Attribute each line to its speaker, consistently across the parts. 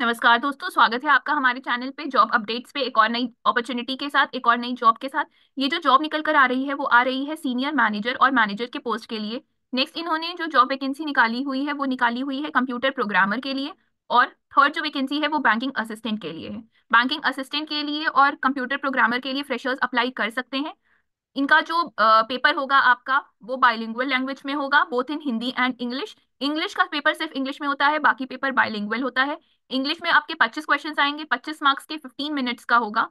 Speaker 1: नमस्कार दोस्तों, स्वागत है आपका हमारे चैनल पे जॉब अपडेट्स पे एक और नई अपॉर्चुनिटी के साथ, एक और नई जॉब के साथ। ये जो जॉब निकल कर आ रही है वो आ रही है सीनियर मैनेजर और मैनेजर के पोस्ट के लिए। नेक्स्ट इन्होंने जो जॉब वैकेंसी निकाली हुई है वो निकाली हुई है कंप्यूटर प्रोग्रामर के लिए। और थर्ड जो वैकेंसी है वो बैंकिंग असिस्टेंट के लिए है। बैंकिंग असिस्टेंट के लिए और कंप्यूटर प्रोग्रामर के लिए फ्रेशर्स अप्लाई कर सकते हैं। इनका जो पेपर होगा आपका वो बाइलिंगुअल लैंग्वेज में होगा, both in Hindi and English. English का पेपर सिर्फ इंग्लिश में होता है, बाकी पेपर बाइलिंगुअल होता है। इंग्लिश में आपके 25 क्वेश्चंस आएंगे, 25 मार्क्स के, 15 मिनट्स का होगा।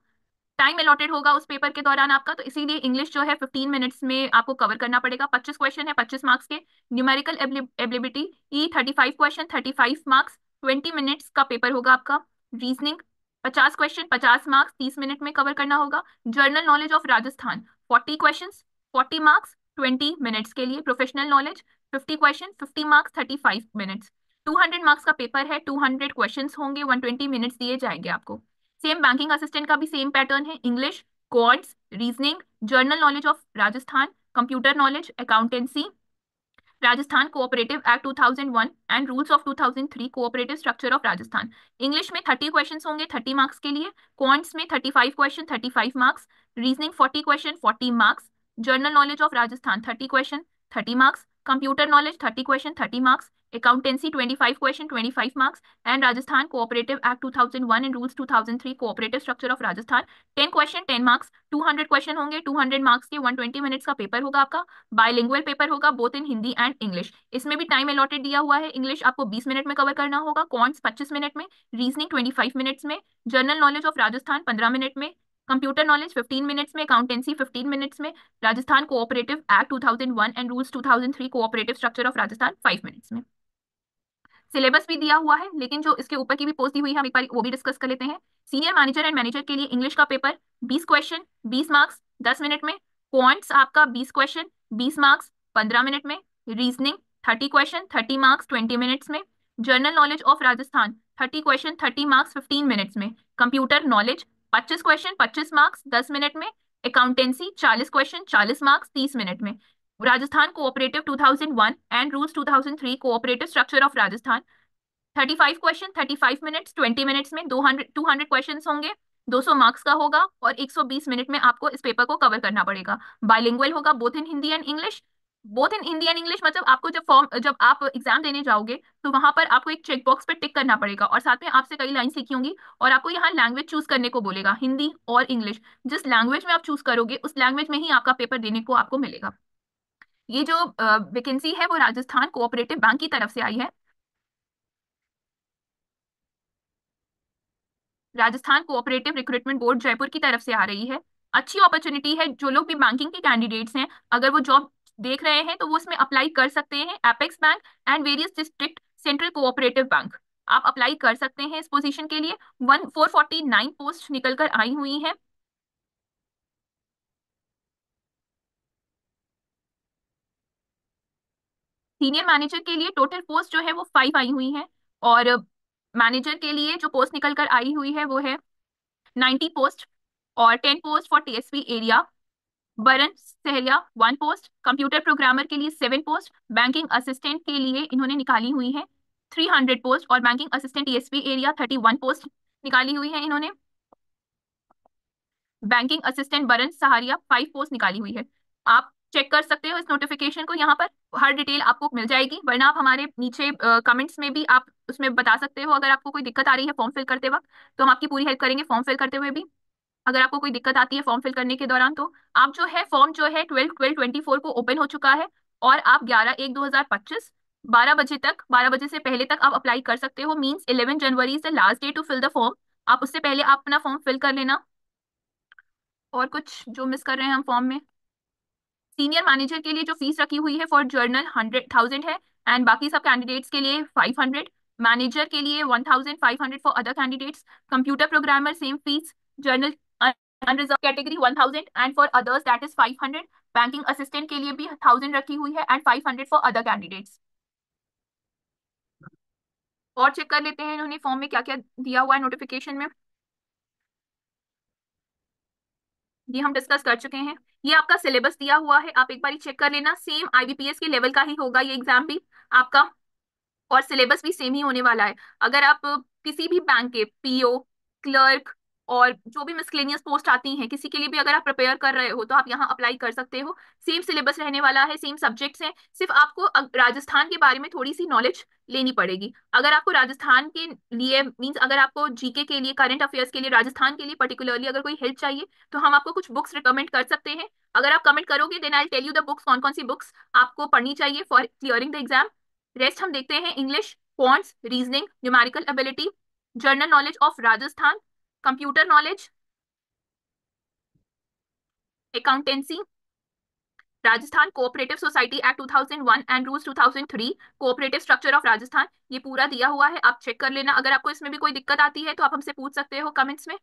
Speaker 1: टाइम अलॉटेड होगा उस पेपर के दौरान आपका, तो इसीलिए इंग्लिश जो है 15 मिनट्स में आपको कवर करना पड़ेगा। 25 क्वेश्चन है, 25 मार्क्स के। न्यूमेरिकल एबिलिटी ई 35 क्वेश्चन, 35 मार्क्स, 20 मिनट्स का पेपर होगा आपका। रीजनिंग 50 क्वेश्चन, 50 मार्क्स, 30 मिनट में कवर करना होगा। General knowledge of Rajasthan 40 question, 40 marks, 20 minutes के लिए। Professional knowledge 50 question, 50 marks, 35 minutes. 200 marks का पेपर है, 200 क्वेश्चंस होंगे, 120 मिनट्स दिए जाएंगे आपको। सेम बैंकिंग असिस्टेंट का भी सेम पैटर्न है। English, quants, reasoning, general knowledge of Rajasthan, computer knowledge, accountancy, Rajasthan cooperative act 2001 and rules of 2003, cooperative structure of Rajasthan. English में 30 क्वेश्चंस होंगे, 30 मार्क्स के लिए। क्वांट्स में 35 question, 35 marks. Reasoning 40 question, 40 marks. General knowledge of Rajasthan 30 question, 30 marks. Computer knowledge 30 question, 30 marks. Accountancy 25 question, 25 marks. And Rajasthan cooperative act 2001 and rules 2003, cooperative structure of Rajasthan 10 question, 10 marks. 200 question होंगे, 200 marks के, 120 minutes का paper होगा आपका। Bilingual paper होगा, both in Hindi and English. इसमें भी time allotted दिया हुआ है। इंग्लिश आपको 20 मिनट में कवर करना होगा, क्वांट्स 25 मिनट में, रीजनिंग 25 मिनट्स में, general knowledge of Rajasthan 15 minute में, कंप्यूटर नॉलेज 15 मिनट्स में, अकाउंटेंसी 15 मिनट्स में, Rajasthan cooperative act 2001 and rules 2003, cooperative structure of Rajasthan 5 minutes में। सिलेबस भी दिया हुआ है, लेकिन जो इसके ऊपर की भी पोस्ट दी हुई है हम एक बार वो भी डिस्कस कर लेते हैं। सीनियर मैनेजर एंड मैनेजर के लिए इंग्लिश का पेपर 20 क्वेश्चन, 20 मार्क्स, 10 मिनट में। क्वांट्स आपका 20 क्वेश्चन, 20 मार्क्स, 15 मिनट में। रीजनिंग 30 क्वेश्चन, 30 मार्क्स, 20 मिनट्स में। General knowledge of Rajasthan 30 question, 30 marks, 15 minutes में। Computer knowledge 25 question, 25 marks, 10 minute में। अकाउंटेंसी 40 क्वेश्चन, 40 मार्क्स, 30 मिनट में। Rajasthan cooperative 2001 and rules 2003, cooperative structure of Rajasthan 35 question, 35 minutes, 20 minutes में। 200 question होंगे, 200 marks का होगा, और 120 मिनट में आपको इस पेपर को कवर करना पड़ेगा। बाइलिंगुअल होगा, both in Hindi and English. Both in Hindi and English मतलब आपको जब आप एग्जाम देने जाओगे तो वहां पर आपको एक चेक बॉक्स पे टिक करना पड़ेगा, और साथ में आपसे कई लाइन सीखी होंगी, और आपको यहाँ लैंग्वेज चूज करने को बोलेगा, हिंदी और इंग्लिश। जिस लैंग्वेज में आप चूज करोगे उस लैंग्वेज में ही आपका पेपर देने को आपको मिलेगा। ये जो वैकेंसी है वो राजस्थान कोऑपरेटिव बैंक की तरफ से आई है। Rajasthan cooperative recruitment board Jaipur की तरफ से आ रही है। अच्छी अपॉर्चुनिटी है, जो लोग भी बैंकिंग के कैंडिडेट्स हैं अगर वो जॉब देख रहे हैं तो वो उसमें अप्लाई कर सकते हैं। Apex bank and various district central cooperative bank, आप अप्लाई कर सकते हैं इस पोजीशन के लिए। 449 पोस्ट निकल कर आई हुई हैं। सीनियर मैनेजर के लिए टोटल पोस्ट जो है वो 5 आई हुई हैं, और मैनेजर के लिए जो पोस्ट निकल कर आई हुई है वो है 90 पोस्ट, और 10 पोस्ट फॉर टीएसपी एरिया। बरन सहरिया 1 पोस्ट। कंप्यूटर प्रोग्रामर के लिए 7 पोस्ट। बैंकिंग असिस्टेंट के लिए इन्होंने निकाली हुई है 300 पोस्ट, और banking assistant TSP area 31 post निकाली हुई है इन्होंने। बैंकिंग असिस्टेंट बरन सहारिया 5 पोस्ट निकाली हुई है। आप चेक कर सकते हो इस नोटिफिकेशन को, यहाँ पर हर डिटेल आपको मिल जाएगी, वरना आप हमारे नीचे कमेंट्स में भी आप उसमें बता सकते हो अगर आपको कोई दिक्कत आ रही है फॉर्म फिल करते वक्त, तो हम आपकी पूरी हेल्प करेंगे फॉर्म फिल करते हुए भी। अगर आपको कोई दिक्कत आती है फॉर्म फिल करने के दौरान, तो आप जो है फॉर्म जो है 12/12/24 को ओपन हो चुका है, और आप 11/1/2025 12 बजे तक, 12 बजे से पहले तक आप अप्लाई कर सकते हो। Means 11 January is the last day to fill the form. आप उससे पहले आप अपना फॉर्म फिल कर लेना। और कुछ जो मिस कर रहे हैं हम फॉर्म में, सीनियर मैनेजर के लिए जो फीस रखी हुई है फॉर जर्नल 100,000 है, एंड बाकी सब कैंडिडेट्स के लिए 500। मैनेजर के लिए 1,500 for other candidates. Computer programmer same fees, general unreserved category 1,000 and for others that is 500। Banking assistant के लिए भी 1,000 रखी हुई है, एंड 500 फॉर अदर कैंडिडेट्स। और चेक कर लेते हैं इन्होंने फॉर्म में क्या क्या दिया हुआ है नोटिफिकेशन में। ये हम डिस्कस कर चुके हैं। ये आपका सिलेबस दिया हुआ है, आप एक बार चेक कर लेना। सेम आईबीपीएस के लेवल का ही होगा ये एग्जाम भी आपका, और सिलेबस भी सेम ही होने वाला है। अगर आप किसी भी बैंक के पीओ, क्लर्क और जो भी मिसलेनियस पोस्ट आती हैं, किसी के लिए भी अगर आप प्रिपेयर कर रहे हो तो आप यहाँ अप्लाई कर सकते हो। सेम सिलेबस रहने वाला है, सेम सब्जेक्ट्स हैं, सिर्फ आपको राजस्थान के बारे में थोड़ी सी नॉलेज लेनी पड़ेगी। अगर आपको राजस्थान के लिए मींस अगर आपको जीके के लिए, करंट अफेयर्स के लिए, राजस्थान के लिए पर्टिकुलरली अगर कोई हेल्प चाहिए तो हम आपको कुछ बुक्स रिकमेंड कर सकते हैं। अगर आप कमेंट करोगे then I tell you the books, कौन कौन सी बुक्स आपको पढ़नी चाहिए for clearing the exam. Rest हम देखते हैं, English, quants, reasoning, numerical ability, general knowledge of Rajasthan, computer knowledge, accountancy, Rajasthan cooperative society act 2001 and rules 2003, cooperative structure of Rajasthan, ये पूरा दिया हुआ है, आप चेक कर लेना। अगर आपको इसमें भी कोई दिक्कत आती है तो आप हमसे पूछ सकते हो कमेंट्स में।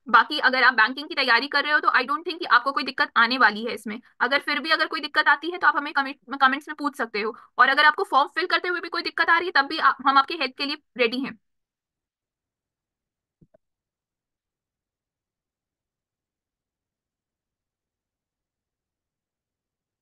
Speaker 1: बाकी अगर आप बैंकिंग की तैयारी कर रहे हो तो आई डोंट थिंक कि आपको कोई दिक्कत आने वाली है इसमें। अगर फिर भी अगर कोई दिक्कत आती है तो आप हमें कमेंट्स में पूछ सकते हो, और अगर आपको फॉर्म फिल करते हुए भी कोई दिक्कत आ रही है तब भी हम आपके हेल्प के लिए रेडी हैं।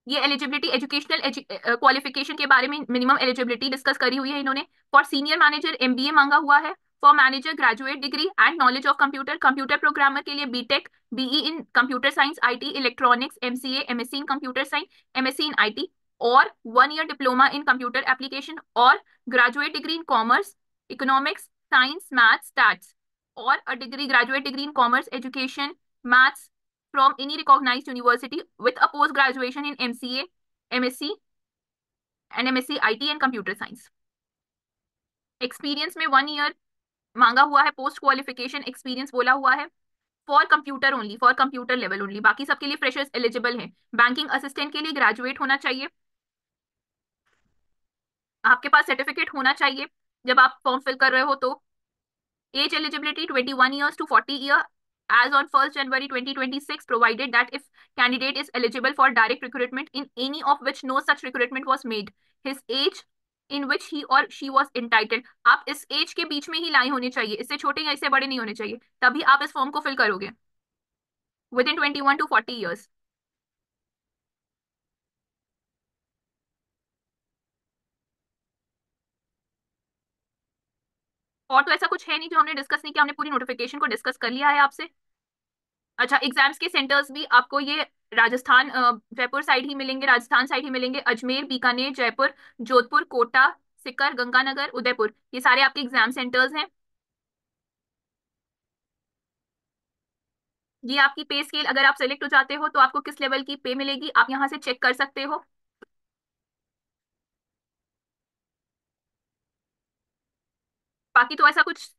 Speaker 1: ये एलिजिबिलिटी एजुकेशनल क्वालिफिकेशन के बारे में मिनिमम एलिजिबिलिटी डिस्कस करी हुई है इन्होंने। फॉर सीनियर मैनेजर एमबीए मांगा हुआ है। For manager graduate degree and knowledge of computer, computer programmer के लिए BTech, BE in computer science, IT, electronics, MCA, MSc in computer science, MSc in IT, और 1 year diploma in computer application, और graduate degree in commerce, economics, science, maths, stats, और a degree graduate degree in commerce education, maths from any recognized university with a post graduation in MCA, MSc and MSc IT and computer science. Experience में 1 year मांगा हुआ है, post qualification experience बोला हुआ है। For computer only, for computer level only, बाकी सबके लिए फ्रेशर्स एलिजिबल हैं। बैंकिंग असिस्टेंट के लिए ग्रेजुएट होना चाहिए, आपके पास सर्टिफिकेट होना चाहिए जब आप फॉर्म फिल कर रहे हो तो। Age eligibility 21 years to 40 year as on 1st January 2026, provided that if candidate is eligible for direct recruitment in any of which no such recruitment was made, his age in which he or she was entitled। आप इस as के बीच में ही लाए होने चाहिए, इससे छोटे या इससे बड़े नहीं होने चाहिए, तभी आप इस फॉर्म को फिल करोगे। With in 21 to 40 years। और तो ऐसा कुछ है नहीं जो हमने डिस्कस नहीं किया, हमने पूरी नोटिफिकेशन को डिस्कस कर लिया है आपसे। अच्छा, एग्जाम्स के सेंटर्स भी आपको ये राजस्थान जयपुर साइड ही मिलेंगे, राजस्थान साइड ही मिलेंगे। अजमेर, बीकानेर, जयपुर, जोधपुर, कोटा, सीकर, गंगानगर, उदयपुर, ये सारे आपके एग्जाम सेंटर्स हैं। ये आपकी पे स्केल, अगर आप सेलेक्ट हो जाते हो तो आपको किस लेवल की पे मिलेगी आप यहाँ से चेक कर सकते हो। बाकी तो ऐसा कुछ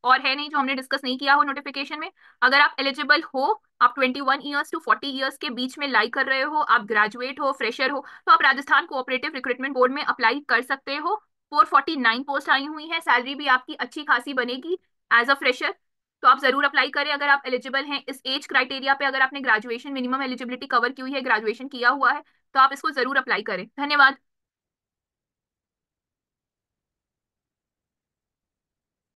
Speaker 1: और है नहीं जो हमने डिस्कस नहीं किया हो नोटिफिकेशन में। अगर आप एलिजिबल हो, आप 21 years to 40 years के बीच में लाई कर रहे हो, आप ग्रेजुएट हो, फ्रेशर हो, तो आप राजस्थान कोऑपरेटिव रिक्रूटमेंट बोर्ड में अप्लाई कर सकते हो। 449 पोस्ट आई हुई है, सैलरी भी आपकी अच्छी खासी बनेगी एज अ फ्रेशर। तो आप जरूर अप्लाई करें अगर आप एलिजिबल हैं इस एज क्राइटेरिया पे। अगर आपने ग्रेजुएशन मिनिमम एलिजिबिलिटी कवर की हुई है, ग्रेजुएशन किया हुआ है, तो आप इसको जरूर अप्लाई करें। धन्यवाद।